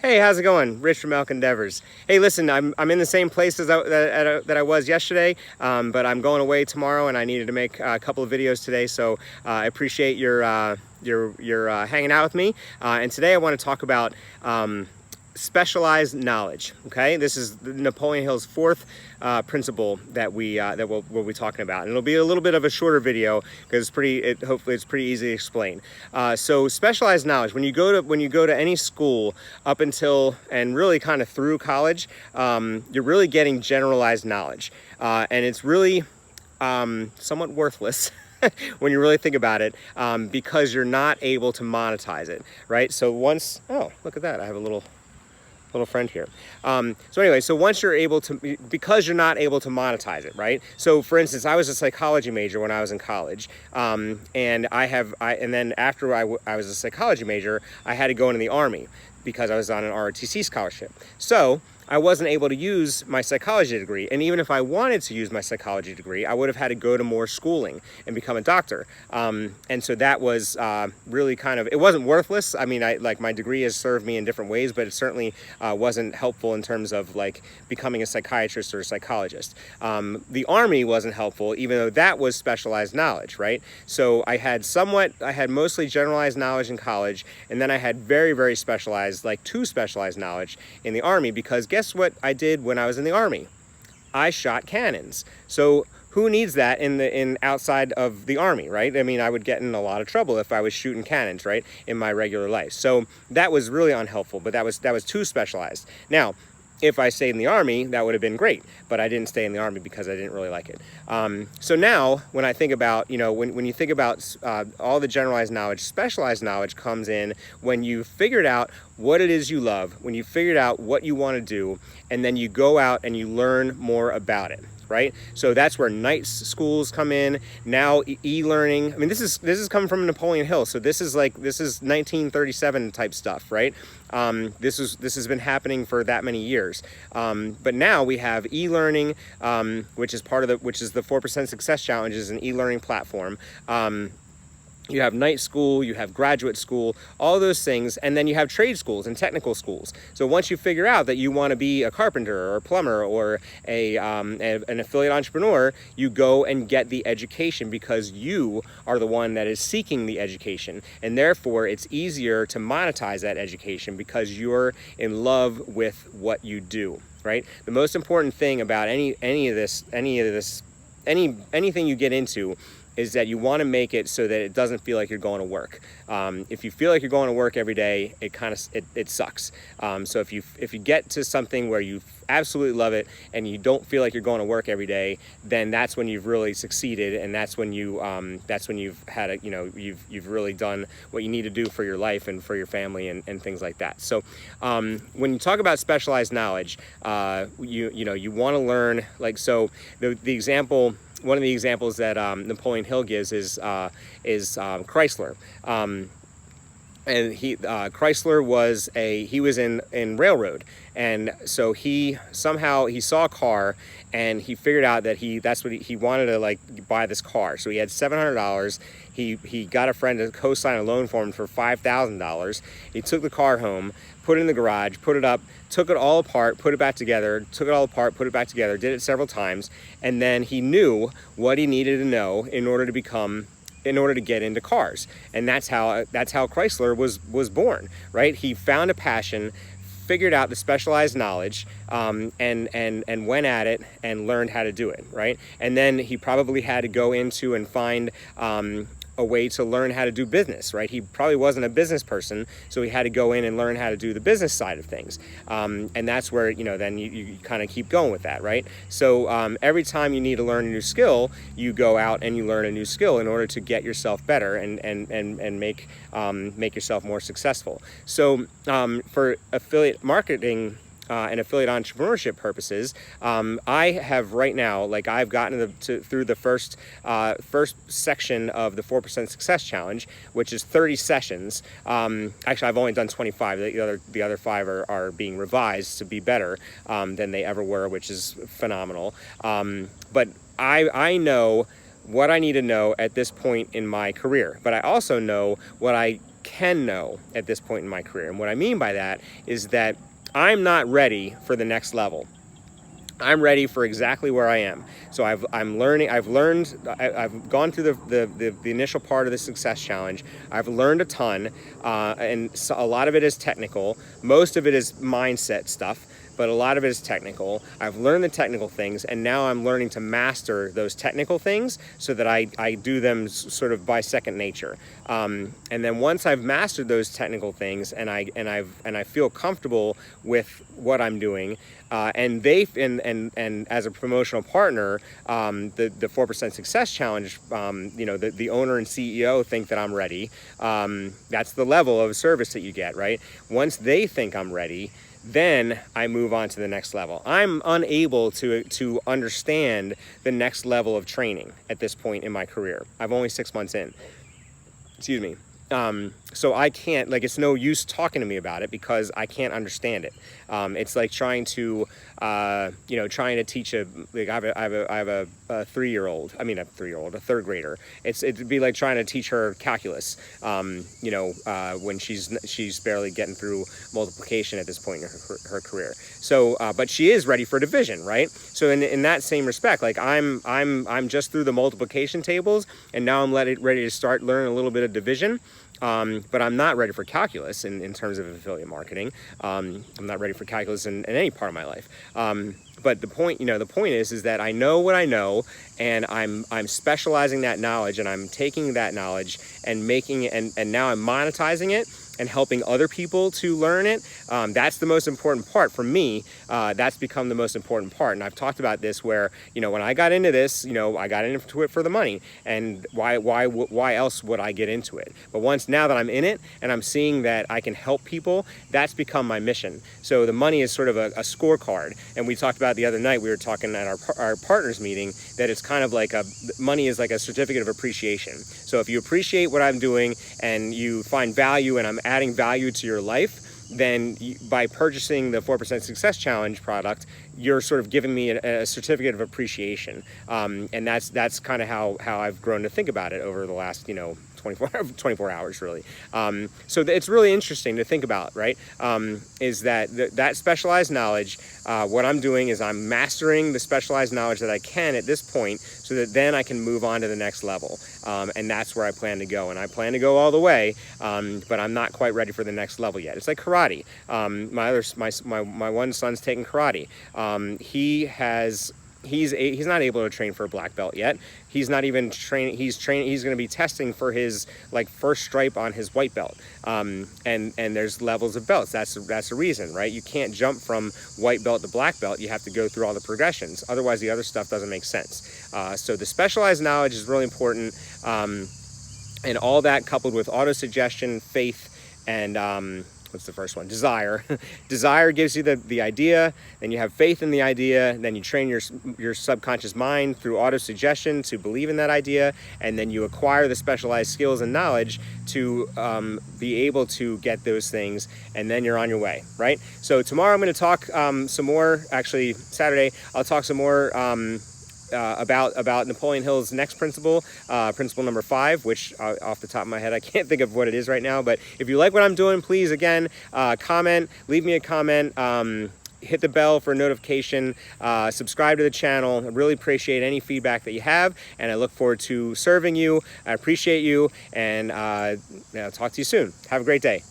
Hey, how's it going? Rich from Elk Endeavors. Hey, listen, I'm in the same place as that I was yesterday, but I'm going away tomorrow, and I needed to make a couple of videos today. So I appreciate your hanging out with me. And today I want to talk about specialized knowledge. Okay, this is Napoleon Hill's fourth principle that we'll be talking about, and it'll be a little bit of a shorter video because hopefully it's pretty easy to explain. So specialized knowledge, when you go to any school up until and really kind of through college, you're really getting generalized knowledge, and it's really somewhat worthless when you really think about it, because you're not able to monetize it, right? So once, oh, look at that, I have a little friend here. So anyway, so once you're able to, because you're not able to monetize it, right? So for instance, I was a psychology major when I was in college, and then after I was a psychology major, I had to go into the Army because I was on an ROTC scholarship. So I wasn't able to use my psychology degree, and even if I wanted to use my psychology degree, I would have had to go to more schooling and become a doctor. And so that was really kind of, it wasn't worthless. I mean, my degree has served me in different ways, but it certainly wasn't helpful in terms of like becoming a psychiatrist or a psychologist. The Army wasn't helpful, even though that was specialized knowledge, right? So I had mostly generalized knowledge in college, and then I had very, very specialized, like too specialized knowledge in the Army, because guess what I did when I was in the Army? I shot cannons. So who needs that in outside of the Army, right? I mean, I would get in a lot of trouble if I was shooting cannons, right, in my regular life. So that was really unhelpful, but that was too specialized. Now, if I stayed in the Army, that would have been great, but I didn't stay in the Army because I didn't really like it. So now, when I think about, when you think about all the generalized knowledge, specialized knowledge comes in when you figured out what it is you love, when you figured out what you want to do, and then you go out and you learn more about it. Right? So that's where night schools come in. Now e-learning. I mean, this is coming from Napoleon Hill. So this is 1937 type stuff, right? This has been happening for that many years. But now we have e-learning, which is the 4% Success Challenge, is an e-learning platform. You have night school, you have graduate school, all those things, and then you have trade schools and technical schools. So once you figure out that you want to be a carpenter or a plumber or an affiliate entrepreneur, you go and get the education because you are the one that is seeking the education. And therefore, it's easier to monetize that education because you're in love with what you do, right? The most important thing about anything you get into is that you want to make it so that it doesn't feel like you're going to work. If you feel like you're going to work every day, it sucks. So if you get to something where you absolutely love it and you don't feel like you're going to work every day, then that's when you've really succeeded, and that's when you've had you've really done what you need to do for your life and for your family and things like that. So when you talk about specialized knowledge, you want to learn, like, so the example. One of the examples that Napoleon Hill gives is Chrysler. And Chrysler was in railroad, and so he saw a car, and he figured out that he wanted to buy this car. So he had $700. He got a friend to co-sign a loan for him for $5,000. He took the car home, put it in the garage, put it up, took it all apart, put it back together, took it all apart, put it back together, did it several times, and then he knew what he needed to know in order to get into cars. And that's how Chrysler was born, right? He found a passion, figured out the specialized knowledge, and went at it and learned how to do it, right? And then he probably had to go into and find a way to learn how to do business, right? He probably wasn't a business person, so he had to go in and learn how to do the business side of things. And that's where, then you kind of keep going with that, right? So every time you need to learn a new skill, you go out and you learn a new skill in order to get yourself better and make yourself more successful. So for affiliate marketing and affiliate entrepreneurship purposes, I have right now, I've gotten through the first section of the 4% Success Challenge, which is 30 sessions. Actually, I've only done 25. The other 5 are being revised to be better than they ever were, which is phenomenal. But I know what I need to know at this point in my career, but I also know what I can know at this point in my career. And what I mean by that is that I'm not ready for the next level. I'm ready for exactly where I am. So I've gone through the initial part of the success challenge. I've learned a ton, and so a lot of it is technical. Most of it is mindset stuff, but a lot of it is technical. I've learned the technical things, and now I'm learning to master those technical things so that I do them sort of by second nature. And then once I've mastered those technical things, and I feel comfortable with what I'm doing, and as a promotional partner, the 4% Success Challenge, the owner and CEO think that I'm ready. That's the level of service that you get, right? Once they think I'm ready, then I move on to the next level. I'm unable to understand the next level of training at this point in my career. I'm only 6 months in. Excuse me. So I can't, it's no use talking to me about it because I can't understand it. It's like trying to teach I have a 3-year-old, a third grader. It'd be like trying to teach her calculus, when she's barely getting through multiplication at this point in her career. So, but she is ready for division, right? So in that same respect, I'm just through the multiplication tables, and now I'm ready to start learning a little bit of division. But I'm not ready for calculus in terms of affiliate marketing. I'm not ready for calculus in any part of my life. But the point is that I know what I know, and I'm specializing that knowledge, and I'm taking that knowledge and making it, and now I'm monetizing it and helping other people to learn it. That's the most important part for me. That's become the most important part. And I've talked about this where, when I got into this, I got into it for the money, and why else would I get into it? But now that I'm in it and I'm seeing that I can help people, that's become my mission. So the money is sort of a scorecard. And we talked about the other night, we were talking at our partners meeting, that it's kind of like money is like a certificate of appreciation. So if you appreciate what I'm doing and you find value, and I'm adding value to your life, then by purchasing the 4% Success Challenge product, you're sort of giving me a certificate of appreciation. And that's kind of how I've grown to think about it over the last, 24 hours, really. So it's really interesting to think about, right? Is that specialized knowledge, what I'm doing is I'm mastering the specialized knowledge that I can at this point, so that then I can move on to the next level. And that's where I plan to go. And I plan to go all the way, but I'm not quite ready for the next level yet. It's like karate. My one son's taking karate. He's not able to train for a black belt yet. He's not even training. He's going to be testing for his first stripe on his white belt. And there's levels of belts. That's the reason, right? You can't jump from white belt to black belt. You have to go through all the progressions. Otherwise, the other stuff doesn't make sense. So the specialized knowledge is really important. And all that coupled with auto-suggestion, faith, and what's the first one? Desire. Desire gives you the idea, then you have faith in the idea, then you train your subconscious mind through auto-suggestion to believe in that idea, and then you acquire the specialized skills and knowledge to be able to get those things, and then you're on your way, right? So tomorrow I'm going to talk some more, actually Saturday, I'll talk some more about Napoleon Hill's next principle, principle number 5, which off the top of my head, I can't think of what it is right now. But if you like what I'm doing, please, again, comment, leave me a comment, hit the bell for notification, subscribe to the channel. I really appreciate any feedback that you have, and I look forward to serving you. I appreciate you, and I'll talk to you soon. Have a great day.